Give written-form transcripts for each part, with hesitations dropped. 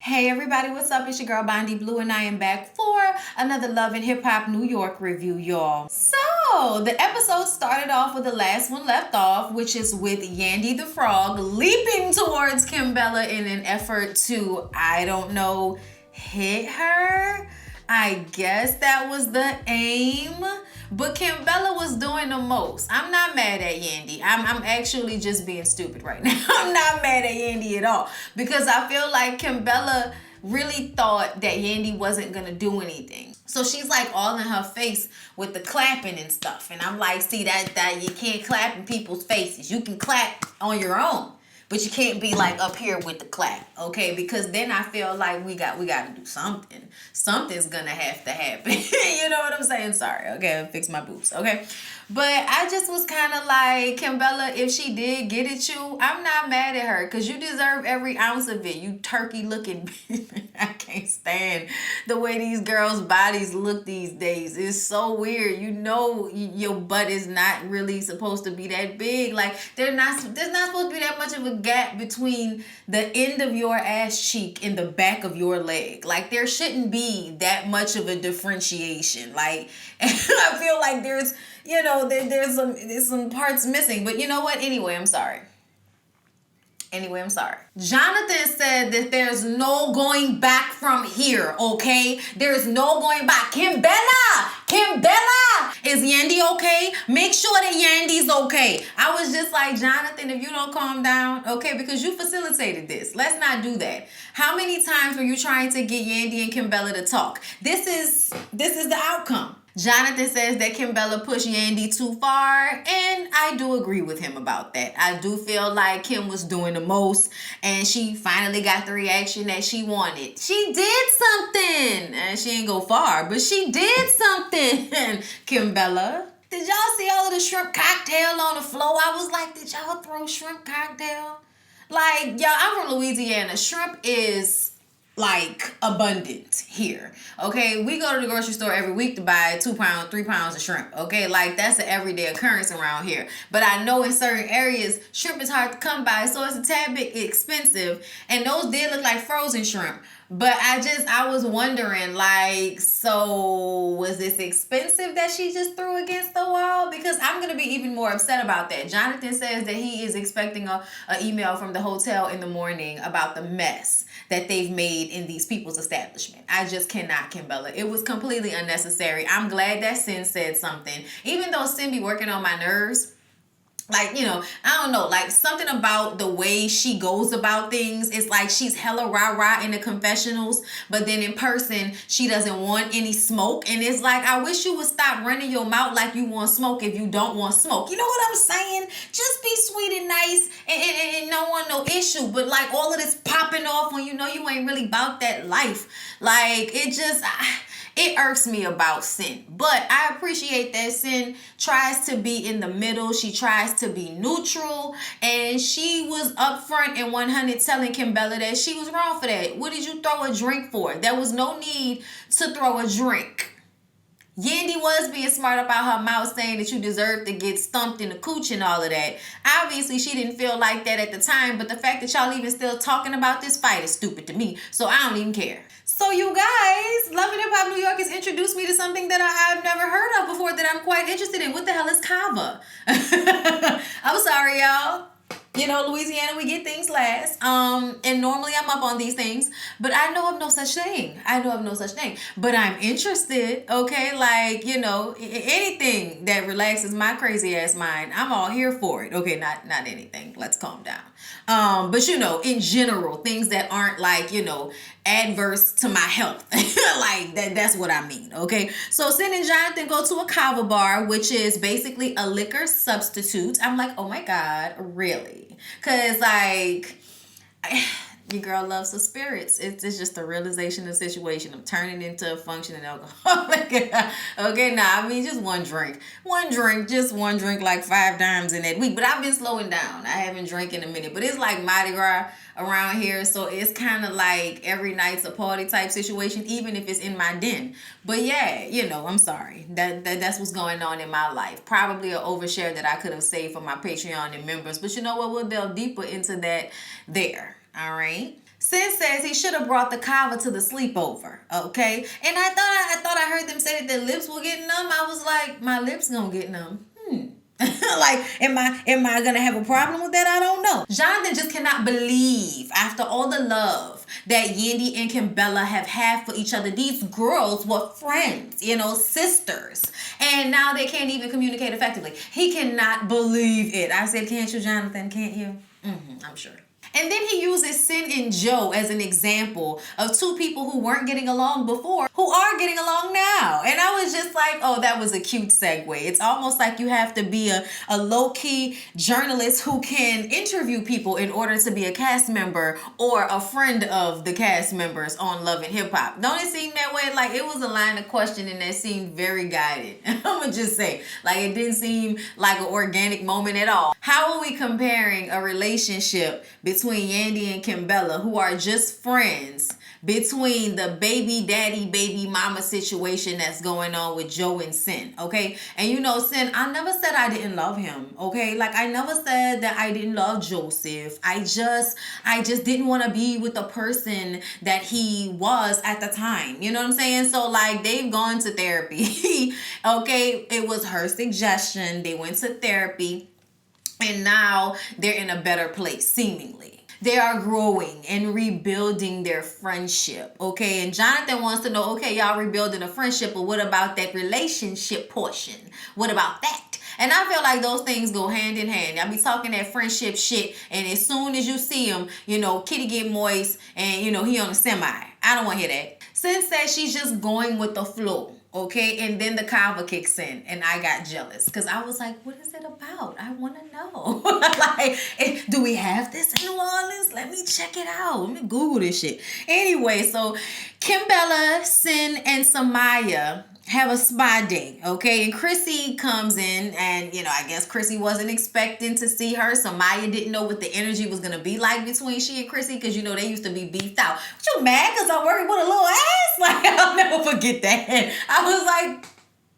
Hey everybody, what's up? It's your girl Bondy Blue and I am back for another Love and Hip Hop New York review, y'all. So, the episode started off with the last one left off, which is with Yandy the Frog leaping towards Kimbella in an effort to, I don't know, hit her. I guess that was the aim. But Kimbella was doing the most. I'm not mad at Yandy. I'm actually just being stupid right now. I'm not mad at Yandy at all. Because I feel like Kimbella really thought that Yandy wasn't going to do anything. So she's like all in her face with the clapping and stuff. And I'm like, see, that you can't clap in people's faces. You can clap on your own. But you can't be like up here with the clap, okay? Because then I feel like we got to do something. Something's gonna have to happen. You know what I'm saying? Sorry, okay, I'll fix my boobs, okay? But I just was kind of like, Kimbella, if she did get at you, I'm not mad at her because you deserve every ounce of it. You turkey looking. I can't stand the way these girls' bodies look these days. It's so weird. You know your butt is not really supposed to be that big. Like there's not supposed to be that much of a gap between the end of your ass cheek and the back of your leg. Like there shouldn't be that much of a differentiation. Like I feel like there's there's some parts missing, but you know what? Anyway, I'm sorry. Jonathan said that there's no going back from here, okay? There's no going back. Kimbella! Is Yandy okay? Make sure that Yandy's okay. I was just like, Jonathan, if you don't calm down, okay, because you facilitated this. Let's not do that. How many times were you trying to get Yandy and Kimbella to talk? This is the outcome. Jonathan says that Kimbella pushed Yandy too far, and I do agree with him about that. I do feel like Kim was doing the most, and she finally got the reaction that she wanted. She did something, and she ain't go far, but she did something. Kimbella, did y'all see all of the shrimp cocktail on the floor? I was like, did y'all throw shrimp cocktail? Like, y'all, I'm from Louisiana. Shrimp is like abundant here, okay? We go to the grocery store every week to buy 2 pounds, 3 pounds of shrimp, okay? Like that's an everyday occurrence around here. But I know in certain areas shrimp is hard to come by, so it's a tad bit expensive. And those did look like frozen shrimp. But I was wondering, like, so was this expensive that she just threw against the wall? Because I'm going to be even more upset about that. Jonathan says that he is expecting a email from the hotel in the morning about the mess that they've made in these people's establishment. I just cannot, Kimbella. It was completely unnecessary. I'm glad that Sin said something. Even though Sin be working on my nerves, like, you know, I don't know, like something about the way she goes about things. It's like she's hella rah-rah in the confessionals, but then in person, she doesn't want any smoke. And it's like, I wish you would stop running your mouth like you want smoke if you don't want smoke. You know what I'm saying? Just be sweet and nice and no one no issue. But like all of this popping off when you know you ain't really about that life. Like it just... It irks me about Sin, but I appreciate that Sin tries to be in the middle. She tries to be neutral, and she was upfront and 100 telling Kimbella that she was wrong for that. What did you throw a drink for? There was no need to throw a drink. Yandy was being smart about her mouth saying that you deserve to get stumped in the cooch and all of that. Obviously, she didn't feel like that at the time, but the fact that y'all even still talking about this fight is stupid to me, so I don't even care. So you guys, Love and Hip Hop New York has introduced me to something that I've never heard of before that I'm quite interested in. What the hell is Kava? I'm sorry, y'all. You know, Louisiana, we get things last. And normally I'm up on these things, but I know of no such thing. But I'm interested, okay? Like, you know, anything that relaxes my crazy ass mind, I'm all here for it. Okay, not anything. Let's calm down. But you know, in general, things that aren't like, you know, adverse to my health. Like that's what I mean, okay? So Sin and Jonathan go to a Kava bar, which is basically a liquor substitute. I'm like, oh my God, really? Because like your girl loves the spirits. It's just a realization of the situation. I'm turning into a functioning alcoholic. Okay, nah, I mean just one drink, like 5 times in that week. But I've been slowing down. I haven't drank in a minute. But it's like Mardi Gras around here, so it's kind of like every night's a party type situation, even if it's in my den. But yeah, you know, I'm sorry. That's what's going on in my life. Probably an overshare that I could have saved for my Patreon and members. But you know what? We'll delve deeper into that there. All right. Sin says he should have brought the Kava to the sleepover, okay? And I thought I heard them say that their lips were getting numb. I was like, my lips gonna get numb. Like, am I gonna have a problem with that? I don't know. Jonathan just cannot believe, after all the love that Yandy and Kimbella have had for each other, these girls were friends, sisters, and now they can't even communicate effectively. He cannot believe it. I said, can't you, Jonathan? Can't you? I'm sure. And then he uses Sin and Joe as an example of two people who weren't getting along before, who are getting along now. And I was just like, oh, that was a cute segue. It's almost like you have to be a low-key journalist who can interview people in order to be a cast member or a friend of the cast members on Love and Hip Hop. Don't it seem that way? Like, it was a line of questioning that seemed very guided. I'm going to just say, like, it didn't seem like an organic moment at all. How are we comparing a relationship between Yandy and Kimbella, who are just friends, between the baby daddy, baby mama situation that's going on with Joe and Sin, okay? And Sin, I never said I didn't love him, okay? Like, I never said that I didn't love Joseph. I just didn't want to be with the person that he was at the time. You know what I'm saying? So, like, they've gone to therapy, okay? It was her suggestion. They went to therapy, and now they're in a better place, seemingly. They are growing and rebuilding their friendship, okay? And Jonathan wants to know, okay, y'all rebuilding a friendship, but what about that relationship portion? What about that? And I feel like those things go hand in hand. I be talking that friendship shit, and as soon as you see him, Kitty get moist, and, he on a semi. I don't want to hear that. Sin says she's just going with the flow. Okay, and then the Kava kicks in, and I got jealous because I was like, what is it about? I want to know. Like, do we have this in New Orleans? Let me check it out. Let me Google this shit. Anyway, so Kimbella, Sin, and Samaya have a spa day, okay? And Chrissy comes in, and, I guess Chrissy wasn't expecting to see her. Samaya didn't know what the energy was going to be like between she and Chrissy, because, they used to be beefed out. But you mad because I'm working with a little ass? Like, I'll never forget that. I was like,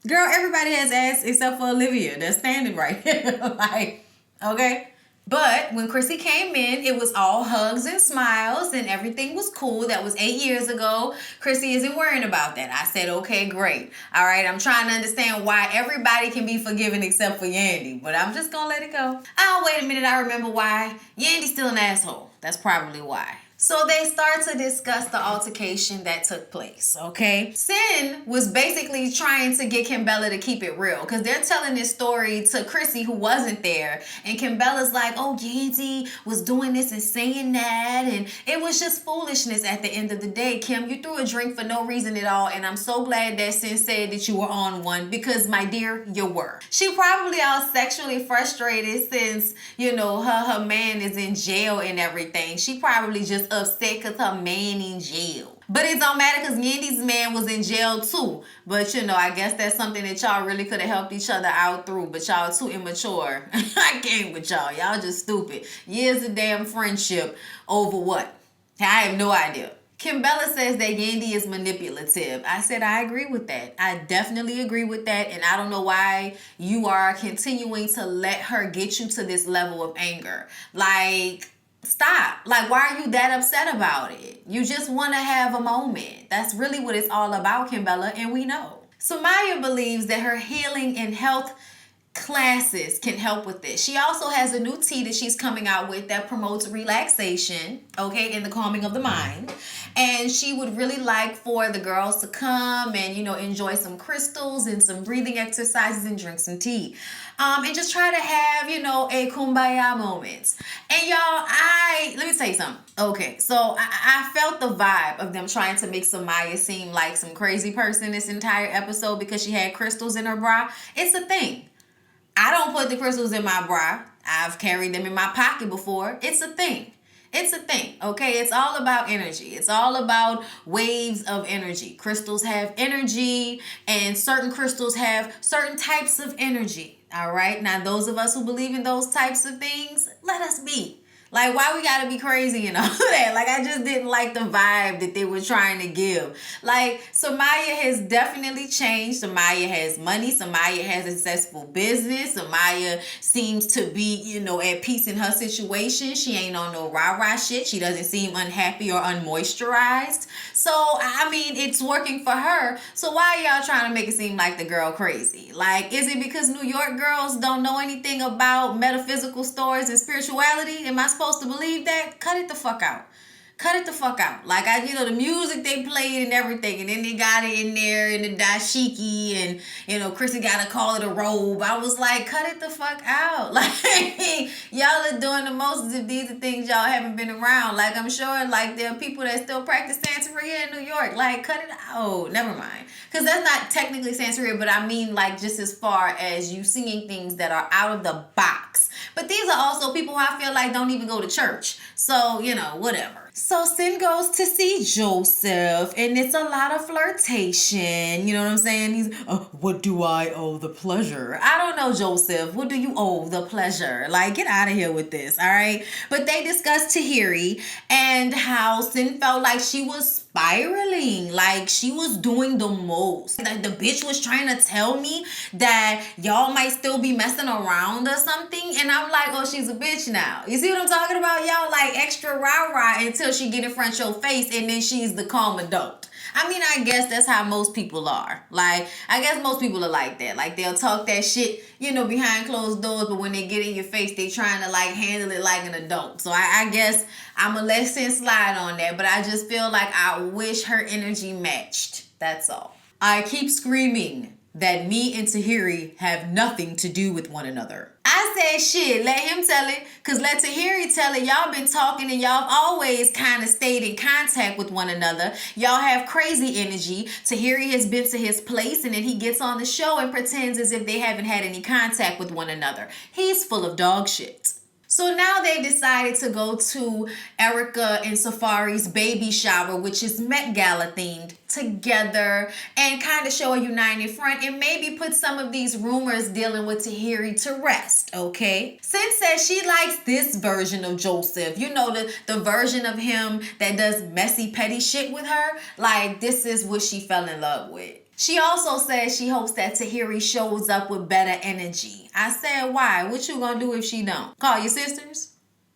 girl, everybody has ass except for Olivia. They're standing right here. Like, okay? But when Chrissy came in, it was all hugs and smiles, and everything was cool. That was 8 years ago. Chrissy isn't worrying about that. I said, okay, great. All right, I'm trying to understand why everybody can be forgiven except for Yandy, but I'm just going to let it go. Oh, wait a minute. I remember why. Yandy's still an asshole. That's probably why. So they start to discuss the altercation that took place, okay? Sin was basically trying to get Kimbella to keep it real, because they're telling this story to Chrissy, who wasn't there, and Kimbella's like, oh, Yandy was doing this and saying that, and it was just foolishness at the end of the day. Kim, you threw a drink for no reason at all, and I'm so glad that Sin said that you were on one, because, my dear, you were. She probably all sexually frustrated since, her man is in jail and everything. She probably just upset because her man in jail. But it don't matter because Yandy's man was in jail too. But I guess that's something that y'all really could have helped each other out through. But y'all too immature. I can't with y'all. Y'all just stupid. Years of damn friendship over what? I have no idea. Kimbella says that Yandy is manipulative. I said I agree with that. I definitely agree with that. And I don't know why you are continuing to let her get you to this level of anger. Like, stop. Like, why are you that upset about it? You just want to have a moment. That's really what it's all about, Kimbella, and we know. Samaya believes that her healing and health classes can help with this. She also has a new tea that she's coming out with that promotes relaxation, okay, and the calming of the mind. And she would really like for the girls to come and, enjoy some crystals and some breathing exercises and drink some tea. And just try to have, a kumbaya moment. And y'all, let me tell you something. Okay, so I felt the vibe of them trying to make Samaya seem like some crazy person this entire episode because she had crystals in her bra. It's a thing. I don't put the crystals in my bra. I've carried them in my pocket before. It's a thing. It's a thing, okay? It's all about energy. It's all about waves of energy. Crystals have energy, and certain crystals have certain types of energy, all right? Now, those of us who believe in those types of things, let us be. Like, why we gotta be crazy and all that? Like, I just didn't like the vibe that they were trying to give. Like, Samaya has definitely changed. Samaya has money. Samaya has a successful business. Samaya seems to be, you know, at peace in her situation. She ain't on no rah-rah shit. She doesn't seem unhappy or unmoisturized. So, I mean, it's working for her. So why are y'all trying to make it seem like the girl crazy? Like, is it because New York girls don't know anything about metaphysical stories and spirituality? Am I supposed to believe that? Cut it the fuck out. Cut it the fuck out. Like, the music they played and everything, and then they got it in there in the dashiki, and, you know, Chrissy got to call it a robe. I was like, cut it the fuck out. Like, y'all are doing the most as if these are things y'all haven't been around. Like, I'm sure, like, there are people that still practice Santeria in New York. Like, cut it out. Never mind. Because that's not technically Santeria, but I mean, like, just as far as you singing things that are out of the box. But these are also people who I feel like don't even go to church. So, you know, whatever. So Sin goes to see Joseph, and it's a lot of flirtation. You know what I'm saying? He's, what do I owe the pleasure? I don't know, Joseph. What do you owe the pleasure? Like, get out of here with this, all right? But they discussed Tahiri and how Sin felt like she was spiraling, like she was doing the most. Like, the bitch was trying to tell me that y'all might still be messing around or something, and I'm like, oh, she's a bitch now. You see what I'm talking about? Y'all like extra rah-rah until she get in front of your face, and then she's the calm adult. I mean, I guess that's how most people are. Like, I guess most people are like that. Like, they'll talk that shit, you know, behind closed doors, but when they get in your face, they trying to, like, handle it like an adult. So I guess I'm going to let Sin slide on that, but I just feel like I wish her energy matched. That's all. I keep screaming that me and Tahiri have nothing to do with one another. I said, shit, let him tell it, because let Tahiri tell it. Y'all been talking and y'all always kind of stayed in contact with one another. Y'all have crazy energy. Tahiri has been to his place, and then he gets on the show and pretends as if they haven't had any contact with one another. He's full of dog shit. So now they've decided to go to Erica and Safari's baby shower, which is Met Gala themed, together and kind of show a united front and maybe put some of these rumors dealing with Tahiri to rest, okay? Sin says she likes this version of Joseph. You know, the version of him that does messy, petty shit with her. Like, this is what she fell in love with. She also says she hopes that Tahiri shows up with better energy. I said, why? What you gonna do if she don't? Call your sisters?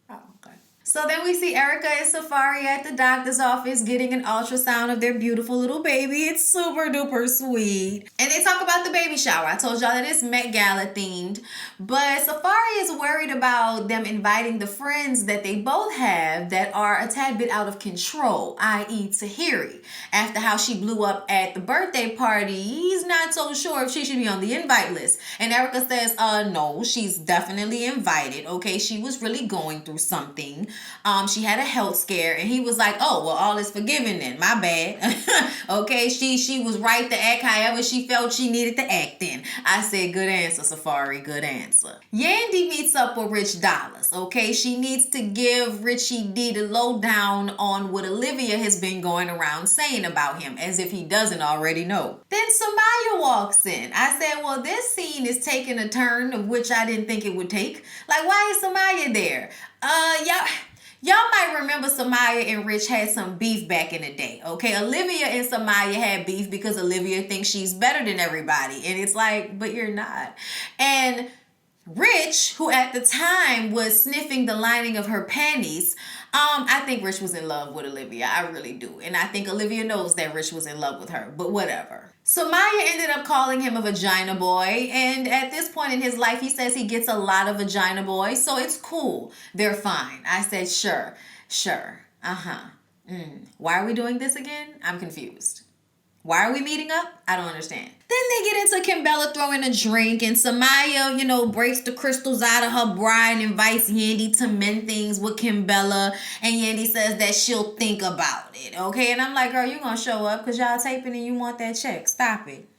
Oh, okay. So then we see Erica and Safari at the doctor's office getting an ultrasound of their beautiful little baby. It's super duper sweet. And they talk about the baby shower. I told y'all that it's Met Gala themed. But Safari is worried about them inviting the friends that they both have that are a tad bit out of control, i.e. Tahiri. After how she blew up at the birthday party, he's not so sure if she should be on the invite list. And Erica says, no, she's definitely invited. Okay, she was really going through something. She had a health scare, and he was like, oh, well, all is forgiven then. My bad. Okay, she was right to act however she felt she needed to act then. I said, good answer, Safari, good answer. Yandy meets up with Rich Dollaz, okay? She needs to give Richie D the lowdown on what Olivia has been going around saying about him, as if he doesn't already know. Then Samaya walks in. I said, well, this scene is taking a turn of which I didn't think it would take. Like, why is Samaya there? Y'all might remember Samaya and Rich had some beef back in the day, okay? Olivia and Samaya had beef because Olivia thinks she's better than everybody. And it's like, but you're not. And Rich, who at the time was sniffing the lining of her panties, I think Rich was in love with Olivia. I really do. And I think Olivia knows that Rich was in love with her, but whatever. Samaya ended up calling him a vagina boy, and at this point in his life, he says he gets a lot of vagina boys, so it's cool. They're fine. I said, sure. Why are we doing this again? I'm confused. Why are we meeting up? I don't understand. Then they get into Kimbella throwing a drink, and Samaya, breaks the crystals out of her bra and invites Yandy to mend things with Kimbella. And Yandy says that she'll think about it, okay? And I'm like, girl, you gonna show up because y'all taping and you want that check. Stop it.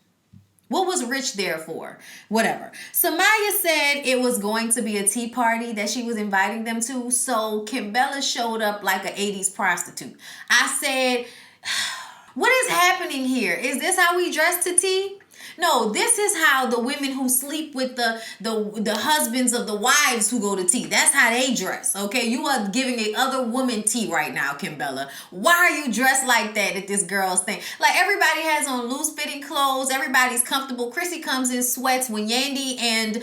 What was Rich there for? Whatever. Samaya said it was going to be a tea party that she was inviting them to, so Kimbella showed up like an 80s prostitute. I said, what is happening here? Is this how we dress to tea? No, this is how the women who sleep with the husbands of the wives who go to tea. That's how they dress. Okay, you are giving a other woman tea right now, Kimbella. Why are you dressed like that at this girl's thing? Like, everybody has on loose fitting clothes. Everybody's comfortable. Chrissy comes in sweats. When Yandy and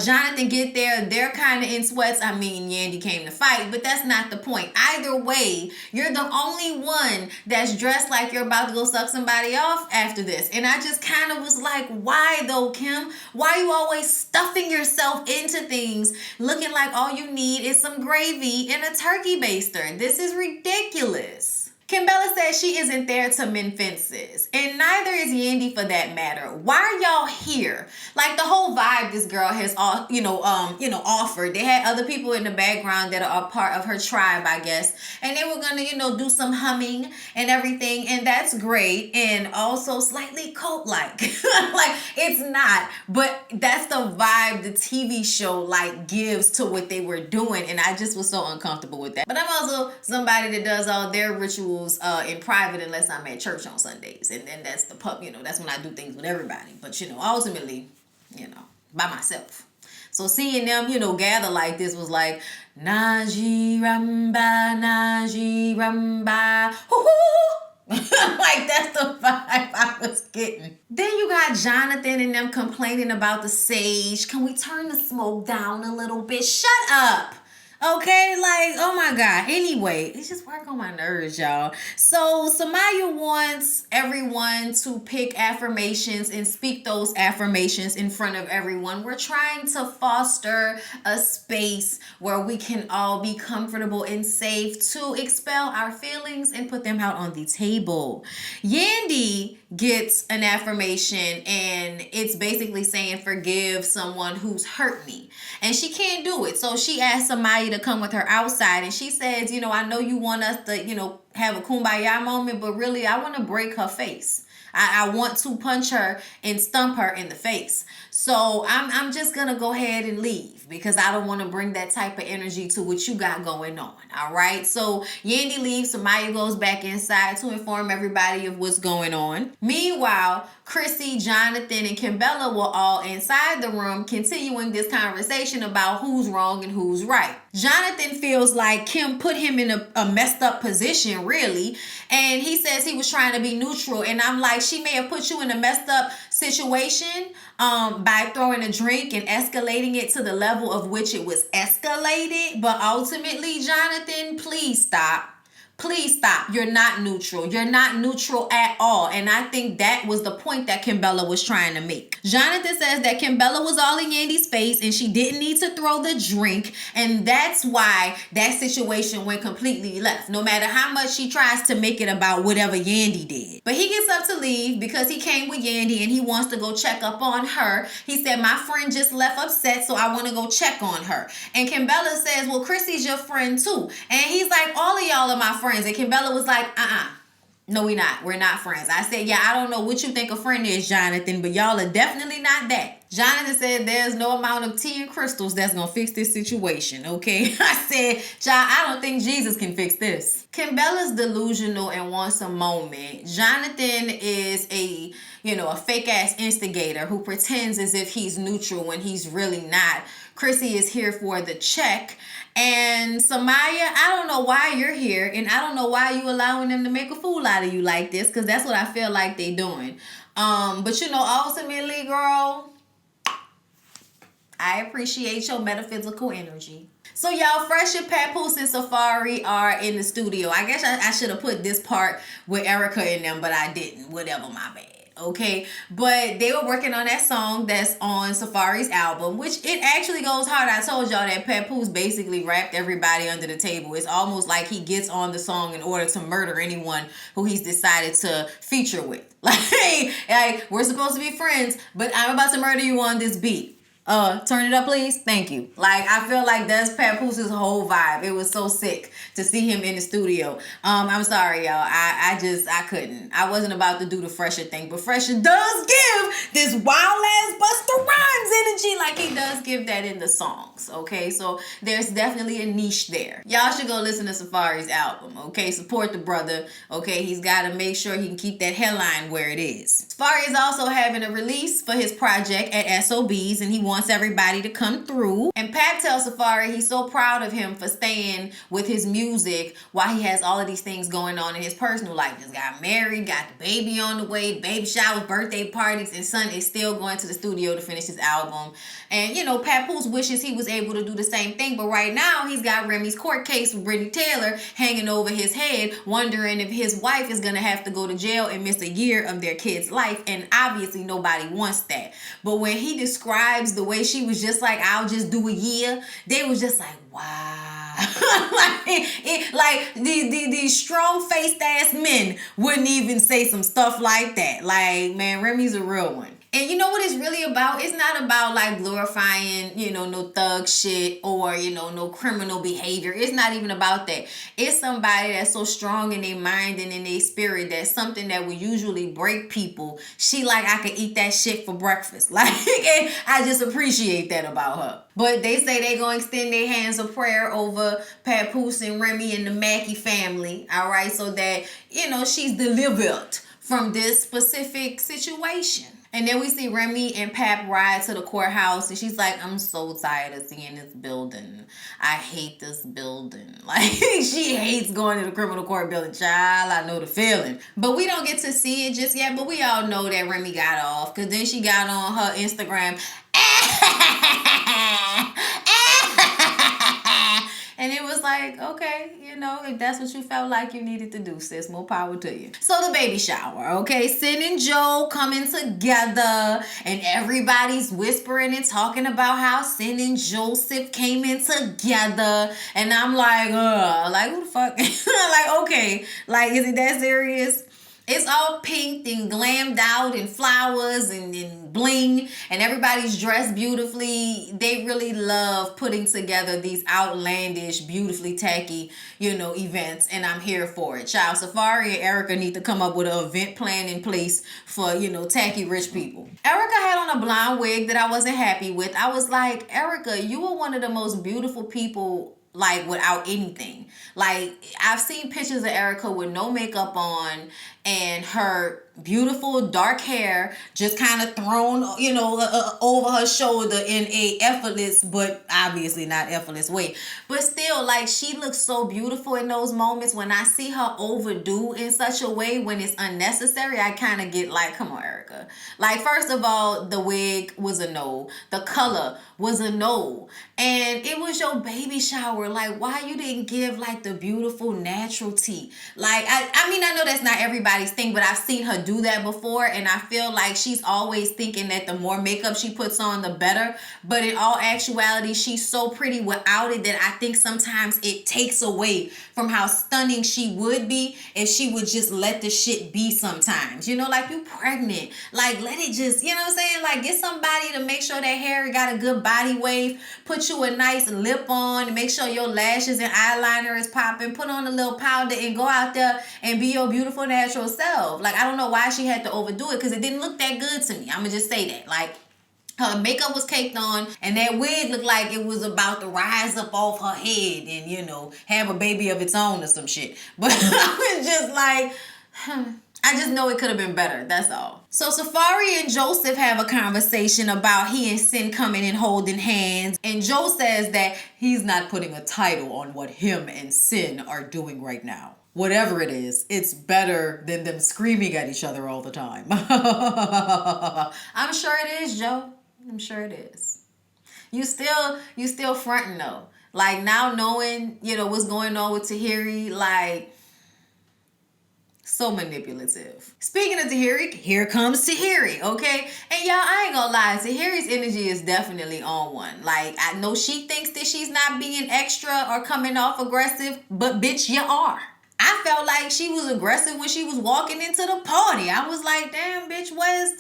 Jonathan get there, they're kind of in sweats. I mean, Yandy came to fight, but that's not the point. Either way, you're the only one that's dressed like you're about to go suck somebody off after this. And I just kind of was like, why though, Kim? Why are you always stuffing yourself into things looking like all you need is some gravy and a turkey baster? This is ridiculous. Kimbella says she isn't there to mend fences, and neither is Yandy for that matter. Why are y'all here? Like, the whole vibe this girl has offered. They had other people in the background that are a part of her tribe, I guess, and they were gonna, do some humming and everything, and that's great, and also slightly cult-like. Like, it's not, but that's the vibe the TV show gives to what they were doing, and I just was so uncomfortable with that. But I'm also somebody that does all their rituals in private unless I'm at church on Sundays, and then that's the that's when I do things with everybody, but ultimately by myself. So seeing them gather like this was like, Naji Ramba, hoo-hoo. Like, that's the vibe I was getting. Then you got Jonathan and them complaining about the sage. Can we turn the smoke down a little bit? Shut up. Okay, oh my God. Anyway, it just work on my nerves, y'all. So Samaya wants everyone to pick affirmations and speak those affirmations in front of everyone. We're trying to foster a space where we can all be comfortable and safe to expel our feelings and put them out on the table. Yandy gets an affirmation, and it's basically saying, forgive someone who's hurt me. And she can't do it. So she asked Samaya to come with her outside, and she says, I know you want us to, have a kumbaya moment, but really I want to break her face. I want to punch her and stump her in the face. So I'm just going to go ahead and leave because I don't want to bring that type of energy to what you got going on. All right. So Yandy leaves. Samaya goes back inside to inform everybody of what's going on. Meanwhile, Chrissy, Jonathan, and Kimbella were all inside the room continuing this conversation about who's wrong and who's right. Jonathan feels like Kim put him in a messed up position, really. And he says he was trying to be neutral. And I'm like, she may have put you in a messed up situation by throwing a drink and escalating it to the level of which it was escalated. But ultimately, Jonathan, please stop. Please stop. You're not neutral. You're not neutral at all. And I think that was the point that Kimbella was trying to make. Jonathan says that Kimbella was all in Yandy's face and she didn't need to throw the drink. And that's why that situation went completely left. No matter how much she tries to make it about whatever Yandy did. But he gets up to leave because he came with Yandy and he wants to go check up on her. He said, my friend just left upset, so I want to go check on her. And Kimbella says, well, Chrissy's your friend too. And he's like, all of y'all are my friends. And Kimbella was like, no, we not. We're not friends. I said, yeah, I don't know what you think a friend is, Jonathan, but y'all are definitely not that. Jonathan said there's no amount of tea and crystals that's going to fix this situation, okay? I said, John, I don't think Jesus can fix this. Kimbella's delusional and wants a moment. Jonathan is a fake-ass instigator who pretends as if he's neutral when he's really not. Chrissy is here for the check. And Samaya, I don't know why you're here, and I don't know why you allowing them to make a fool out of you like this, because that's what I feel like they doing. But ultimately, girl, I appreciate your metaphysical energy. So y'all, Fresh and Papoose and Safari are in the studio. I guess I should have put this part with Erica in them, but I didn't. Whatever, my bad. Okay, but they were working on that song that's on Safari's album, which it actually goes hard. I told y'all that Papoose basically rapped everybody under the table. It's almost like he gets on the song in order to murder anyone who he's decided to feature with. Like, we're supposed to be friends, but I'm about to murder you on this beat. Turn it up, please. Thank you. Like, I feel like that's Papoose' whole vibe. It was so sick to see him in the studio. I'm sorry, y'all. I couldn't. I wasn't about to do the Fresher thing, but Fresher does give this wild ass Busta Rhymes energy, like he does give that in the songs. Okay, so there's definitely a niche there. Y'all should go listen to Safari's album. Okay, support the brother. Okay, he's got to make sure he can keep that hairline where it is. Safari is also having a release for his project at SOBs, and he wants everybody to come through. And Pap tells Safari he's so proud of him for staying with his music while he has all of these things going on in his personal life. Just got married, got the baby on the way, baby showers, birthday parties, and son is still going to the studio to finish his album. And you know, Papoose wishes he was able to do the same thing, but right now he's got Remy's court case with Brittany Taylor hanging over his head, wondering if his wife is gonna have to go to jail and miss a year of their kid's life. And obviously nobody wants that. But when he describes the way she was just like, I'll just do a year, they was just like, wow. like these strong-faced ass men wouldn't even say some stuff like that. Like, man, Remy's a real one. And you know what it's really about? It's not about like glorifying, you know, no thug shit or, you know, no criminal behavior. It's not even about that. It's somebody that's so strong in their mind and in their spirit that something that would usually break people, she like, I could eat that shit for breakfast. Like, and I just appreciate that about her. But they say they're going to extend their hands of prayer over Papoose and Remy and the Mackey family, all right, so that, you know, she's delivered from this specific situation. And then we see Remy and Pap ride to the courthouse, and she's like, I'm so tired of seeing this building. I hate this building. Like, she hates going to the criminal court building. Child, I know the feeling. But we don't get to see it just yet, but we all know that Remy got off, because then she got on her Instagram. And it was like, okay, you know, if that's what you felt like you needed to do, sis, more power to you. So the baby shower, okay? Sin and Joe coming together, and everybody's whispering and talking about how Sin and Joseph came in together. And I'm like, who the fuck? Like, okay, like, is it that serious? It's all pink and glammed out and flowers and bling, and everybody's dressed beautifully. They really love putting together these outlandish, beautifully tacky, you know, events, and I'm here for it. Child, Safari and Erica need to come up with an event plan in place for, you know, tacky rich people. Erica had on a blonde wig that I wasn't happy with. I was like, Erica, you are one of the most beautiful people, like, without anything. Like, I've seen pictures of Erica with no makeup on and her beautiful dark hair just kind of thrown, you know, over her shoulder in a effortless, but obviously not effortless way. But still, like, she looks so beautiful in those moments. When I see her overdo in such a way when it's unnecessary, I kind of get like, come on, Erica. Like, first of all, the wig was a no. The color was a no. And it was your baby shower. Like, why you didn't give like the beautiful natural tea? Like, I mean, I know that's not everybody's thing, but I've seen her do that before, and I feel like she's always thinking that the more makeup she puts on, the better. But in all actuality, she's so pretty without it that I think sometimes it takes away from how stunning she would be if she would just let the shit be sometimes. You know, like, you pregnant. Like, let it just, you know what I'm saying? Like, get somebody to make sure that hair got a good body wave, put you a nice lip on, make sure your lashes and eyeliner is popping, put on a little powder, and go out there and be your beautiful natural self. Like, I don't know why she had to overdo it, because it didn't look that good to me. I'm gonna just say that. Like, her makeup was caked on, and that wig looked like it was about to rise up off her head and, you know, have a baby of its own or some shit. But I was just like, I just know it could have been better. That's all. So Safari and Joseph have a conversation about he and Sin coming and holding hands. And Joe says that he's not putting a title on what him and Sin are doing right now. Whatever it is, it's better than them screaming at each other all the time. I'm sure it is, Joe. I'm sure it is. You still fronting though. Like, now knowing, you know, what's going on with Tahiri, like, so manipulative. Speaking of Tahiri, here comes Tahiri, okay? And y'all, I ain't gonna lie, Tahiri's energy is definitely on one. Like, I know she thinks that she's not being extra or coming off aggressive, but bitch, you are. I felt like she was aggressive when she was walking into the party. I was like, damn, bitch, where's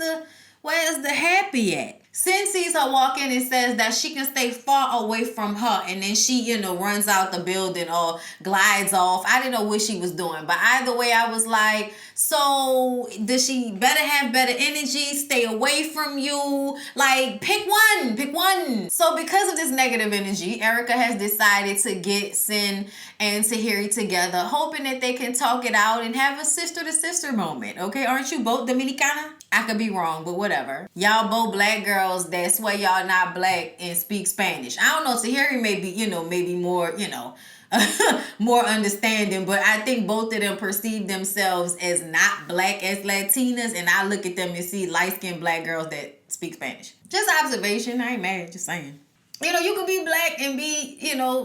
the happy at? Sin sees her walk in and says that she can stay far away from her, and then she, runs out the building or glides off. I didn't know what she was doing, but either way, I was like, so does she better have better energy, stay away from you? Like, pick one. So because of this negative energy, Erica has decided to get Sin and Tahiri together, hoping that they can talk it out and have a sister-to-sister moment, okay? Aren't you both Dominicana? I could be wrong, but whatever. Y'all both black girls that swear y'all not black and speak Spanish. I don't know, Tahiri may be, maybe more, more understanding, but I think both of them perceive themselves as not black as Latinas, and I look at them and see light-skinned black girls that speak Spanish. Just observation, I ain't mad, just saying. You could be black and be,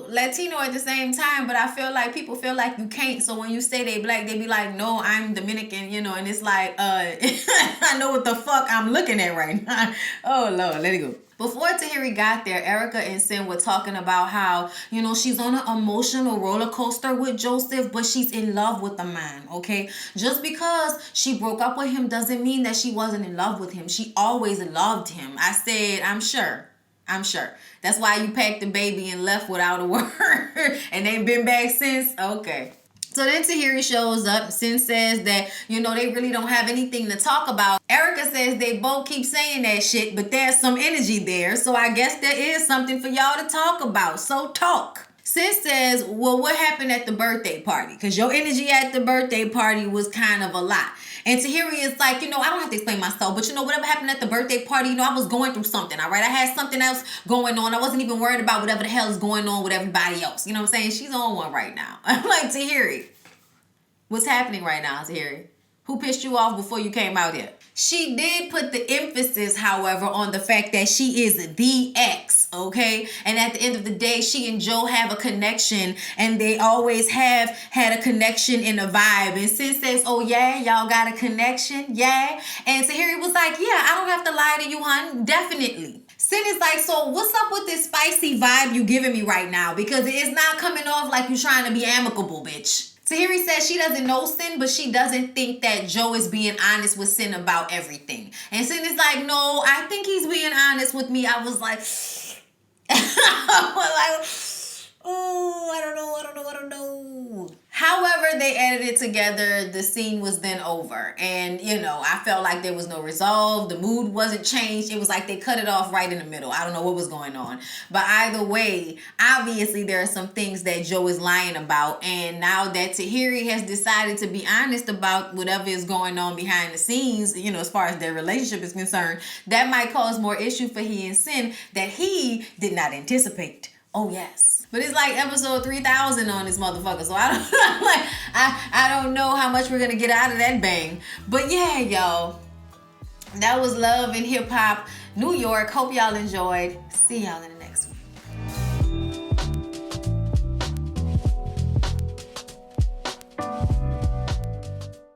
Latino at the same time, but I feel like people feel like you can't. So when you say they black, they be like, no, I'm Dominican, and it's like, I know what the fuck I'm looking at right now. Oh, Lord, let it go. Before Tahiri got there, Erica and Sin were talking about how, she's on an emotional roller coaster with Joseph, but she's in love with the man, okay? Just because she broke up with him doesn't mean that she wasn't in love with him. She always loved him. I said, I'm sure. That's why you packed the baby and left without a word and ain't been back since? Okay. So then Tahiri shows up. Sin says that, they really don't have anything to talk about. Erica says they both keep saying that shit, but there's some energy there. So I guess there is something for y'all to talk about. So talk. Sin says, well, what happened at the birthday party? Because your energy at the birthday party was kind of a lot. And Tahiri is like, I don't have to explain myself, but whatever happened at the birthday party, I was going through something, all right? I had something else going on. I wasn't even worried about whatever the hell is going on with everybody else. You know what I'm saying? She's on one right now. I'm like, Tahiri, what's happening right now, Tahiri? Who pissed you off before you came out here? She did put the emphasis, however, on the fact that she is the ex, okay? And at the end of the day, she and Joe have a connection, and they always have had a connection and a vibe. And Sin says, oh yeah, y'all got a connection? Yeah. And Tahiri was like, yeah, I don't have to lie to you, hon. Definitely. Sin is like, so what's up with this spicy vibe you giving me right now? Because it's not coming off like you're trying to be amicable, bitch. Tahiri says she doesn't know Sin, but she doesn't think that Joe is being honest with Sin about everything. And Sin is like, no, I think he's being honest with me. I was like, oh, I don't know. However, they edited together. The scene was then over. And, I felt like there was no resolve. The mood wasn't changed. It was like they cut it off right in the middle. I don't know what was going on. But either way, obviously there are some things that Joe is lying about. And now that Tahiri has decided to be honest about whatever is going on behind the scenes, as far as their relationship is concerned, that might cause more issue for he and Sin that he did not anticipate. Oh, yes. But it's like episode 3000 on this motherfucker. So I don't know how much we're going to get out of that bang. But yeah, y'all. That was Love and Hip Hop New York. Hope y'all enjoyed. See y'all in the next one.